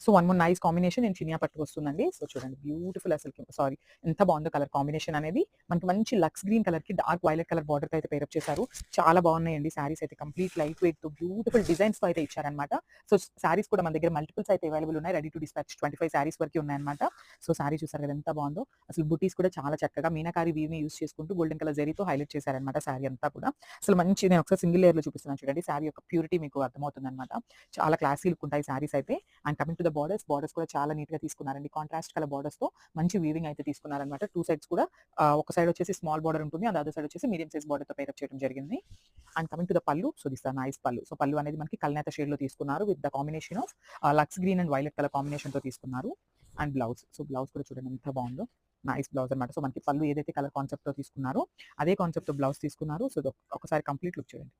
So one more nice combination నేను చినియా పట్టు వస్తుందండి. సో చూడండి బ్యూటిఫుల్ అసలు సారీ ఎంత బాగుందో కలర్ కాంబినేషన్ అనేది. మనకి మంచి లక్స్ గ్రీన్ కలర్ కి డార్క్ వైలెట్ కలర్ బార్డర్ అయితే పేరప్ చేశారు. చాలా బాగున్నాయండి శారీస్ అయితే. కంప్లీట్ లైట్ వెయిట్ తో బ్యూటిఫుల్ డిజైన్స్ తో అయితే ఇచ్చారనమాట. సో శారీస్ కూడా మన దగ్గర మల్టిపుల్స్ అయితే అవైలబుల్ ఉన్నాయి. రెడీ టు డిస్పాచ్ 25 శారీస్ వరకు ఉన్నాయన్నమాట. సో శారీ చూసారు కదా ఎంత బాగుందో. అసలు బుటీస్ కూడా చాలా చక్కగా మీనాకారి వీవ్ ని యూస్ చేసుకుంటూ గోల్డెన్ కలర్ జరీతో హైలైట్ చేశారనమాట శారీ అంతా కూడా. అసలు మంచి నేను ఒకసారి సింగిల్ లేయర్ లో చూపిస్తున్నాను చూడండి. శారీ యొక్క ప్యూరిటీ మీకు అర్థమవుతుంది అనమాట. చాలా క్లాసీ లుక్ ఉంటాయి శారీస్ అయితే. And coming to the borders కూడా చాలా నీట్ గా తీసుకున్నారండి. కాంట్రాస్ట్ కలర్ బార్డర్స్ తో మంచి వీవింగ్ అయితే తీసుకున్నారనమాట. టూ సైడ్స్ కూడా ఒక సైడ్ వచ్చేసి స్మాల్ బార్డర్ ఉంటుంది, అండ్ అదర్ సైడ్ వచ్చేసి మీడియం సైజ్ బార్డర్ తో పేరప్ చేయడం జరిగింది. And coming to the pallu, so this nice pallu. So pallu అనేది మనకి కల్నేత షేడ్ లో తీసుకున్నారు విత్ ద కాంబినేషన్ ఆఫ్ లక్స్ green and violet colour combination తో తీసుకున్నారు. అండ్ బ్లౌజ్, సో బ్లౌజ్ కూడా చూడండి ఎంత బాగుందో. నైస్ బ్లౌజ్ అనమాట. సో మనకి పల్లు ఏదైతే కలర్ కాన్సెప్ట్ తో తీసుకున్నారో అదే కాన్సెప్ట్ తో బ్లౌజ్ తీసుకున్నారు. సో ఒకసారి కంప్లీట్ లుక్ చూడండి.